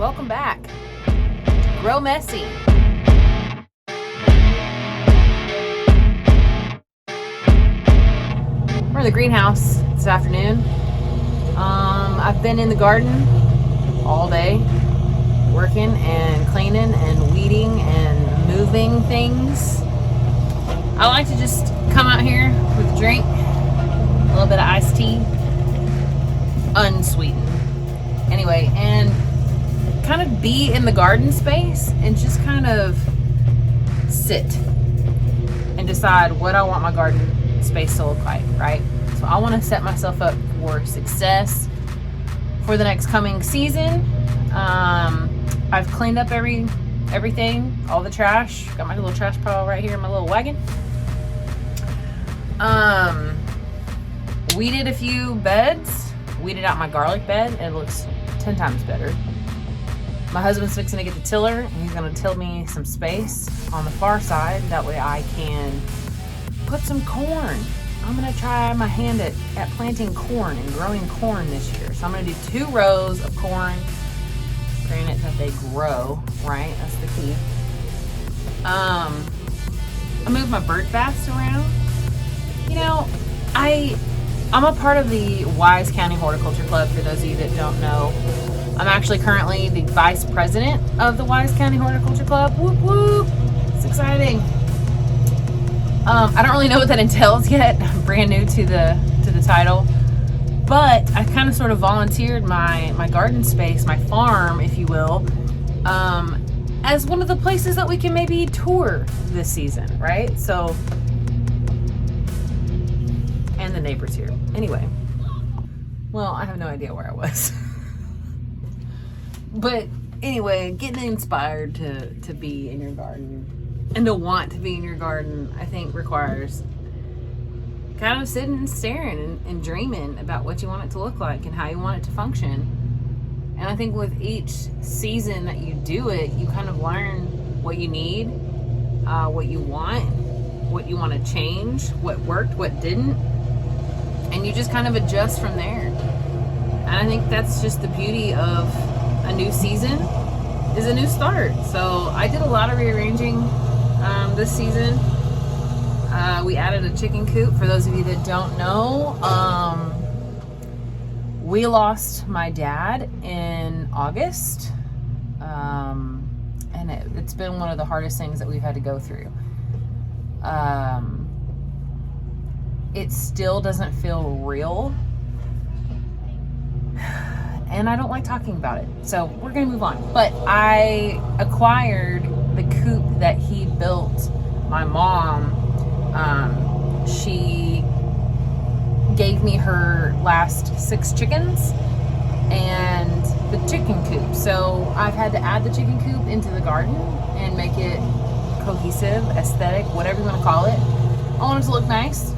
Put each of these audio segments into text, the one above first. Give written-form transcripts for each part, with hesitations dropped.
Welcome back. Grow Messy. We're in the greenhouse this afternoon. I've been in the garden all day, working and cleaning and weeding and moving things. I like to just come out here with a drink, a little bit of iced tea, unsweetened. Anyway, and kind of be in the garden space and just kind of sit and decide what I want my garden space to look like, right? So I want to set myself up for success for the next coming season. I've cleaned up everything, all the trash. Got my little trash pile right here in my little wagon. Weeded a few beds. Weeded out my garlic bed, and it looks 10 times better. My husband's fixing to get the tiller, and he's going to till me some space on the far side. That way I can put some corn. I'm going to try my hand at planting corn and growing corn this year. So I'm going to do 2 rows of corn. Granted that they grow, right? That's the key. I moved my bird baths around. You know, I'm a part of the Wise County Horticulture Club, for those of you that don't know. I'm actually currently the vice president of the Wise County Horticulture Club. Whoop whoop. It's exciting. I don't really know what that entails yet. I'm brand new to the title. But I kind of sort of volunteered my garden space, my farm, if you will, as one of the places that we can maybe tour this season, right? So, and the neighbors here. Anyway, well, I have no idea where I was. But anyway, getting inspired to be in your garden and to want to be in your garden, I think requires kind of sitting and staring and dreaming about what you want it to look like and how you want it to function. And I think with each season that you do it, you kind of learn what you need, what you want to change, what worked, what didn't, and you just kind of adjust from there. And I think that's just the beauty of a new season, is a new start. So I did a lot of rearranging this season. We added a chicken coop. For those of you that don't know, we lost my dad in August, and it's been one of the hardest things that we've had to go through. It still doesn't feel real, and I don't like talking about it, so we're gonna move on. But I acquired the coop that he built. My mom, she gave me her last 6 chickens and the chicken coop. So I've had to add the chicken coop into the garden and make it cohesive, aesthetic, whatever you want to call it. I want it to look nice.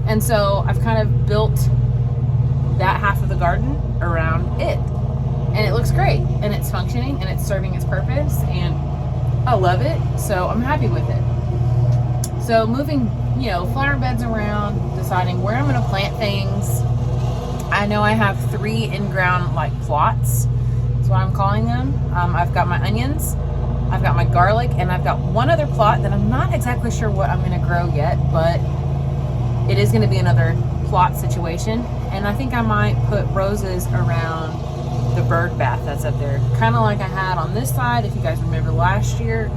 And so I've kind of built that half of the garden around it. And it looks great, and it's functioning, and it's serving its purpose, and I love it. So I'm happy with it. So moving, flower beds around, deciding where I'm going to plant things. I know I have 3 in-ground plots. That's what I'm calling them. I've got my onions, I've got my garlic, and I've got one other plot that I'm not exactly sure what I'm going to grow yet, but it is going to be another plot situation. And I think I might put roses around the bird bath that's up there, kind of like I had on this side. If you guys remember last year,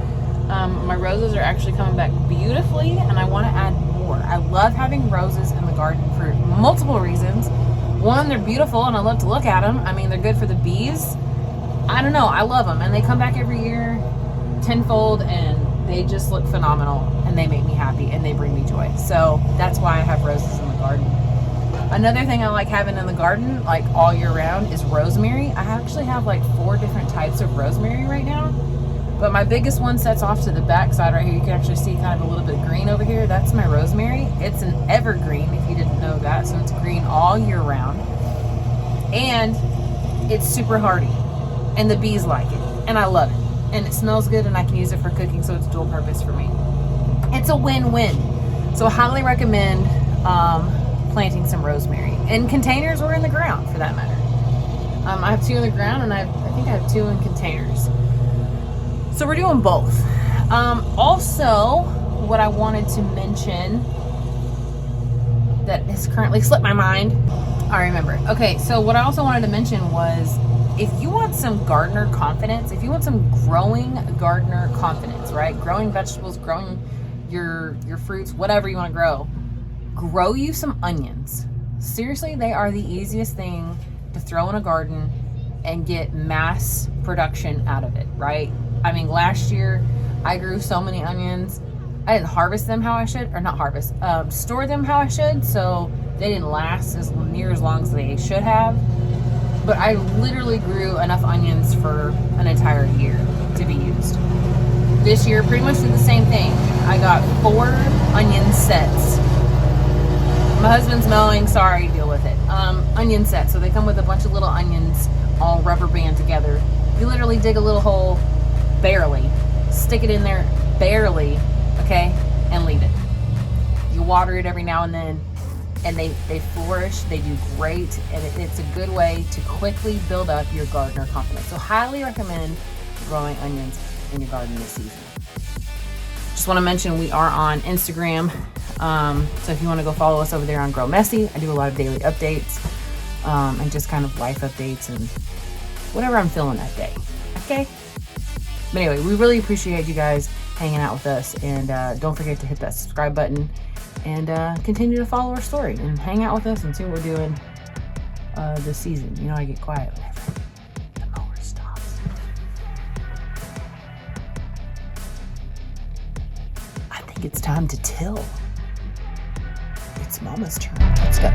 my roses are actually coming back beautifully, and I want to add more. I love having roses in the garden for multiple reasons. One, they're beautiful, and I love to look at them. I mean, they're good for the bees. I don't know, I love them, and they come back every year tenfold, and they just look phenomenal, and they make me happy, and they bring me joy. So that's why I have roses in the garden. Another thing I like having in the garden, all year round, is rosemary. I actually have 4 different types of rosemary right now. But my biggest one sets off to the back side right here. You can actually see kind of a little bit of green over here. That's my rosemary. It's an evergreen, if you didn't know that. So it's green all year round. And it's super hardy. And the bees like it. And I love it. And it smells good, and I can use it for cooking, so it's dual purpose for me. It's a win-win. So I highly recommend planting some rosemary in containers or in the ground, for that matter. I have 2 in the ground, and I think I have 2 in containers. So we're doing both. Also, what I wanted to mention that has currently slipped my mind. I remember. Okay, so what I also wanted to mention was, if you want some gardener confidence, if you want some growing gardener confidence, right? Growing vegetables, growing your fruits, whatever you want to grow you some onions. Seriously, they are the easiest thing to throw in a garden and get mass production out of it, right? I mean, last year I grew so many onions. I didn't harvest them how I should, or not harvest, store them how I should, so they didn't last as near as long as they should have. But I literally grew enough onions for an entire year to be used. This year, pretty much did the same thing. I got 4 onion sets. My husband's mowing, sorry, deal with it. Onion sets, so they come with a bunch of little onions all rubber band together. You literally dig a little hole, barely, stick it in there, barely, okay, and leave it. You water it every now and then, and they flourish, they do great, and it's a good way to quickly build up your gardener confidence. So highly recommend growing onions in your garden this season. Just want to mention we are on Instagram, so if you want to go follow us over there on Grow Messy, I do a lot of daily updates, and just kind of life updates and whatever I'm feeling that day, okay? But anyway, we really appreciate you guys hanging out with us, and don't forget to hit that subscribe button, and continue to follow our story and hang out with us and see what we're doing this season. You know, I get quiet whenever the mower stops. I think it's time to till. It's Mama's turn. Let's go.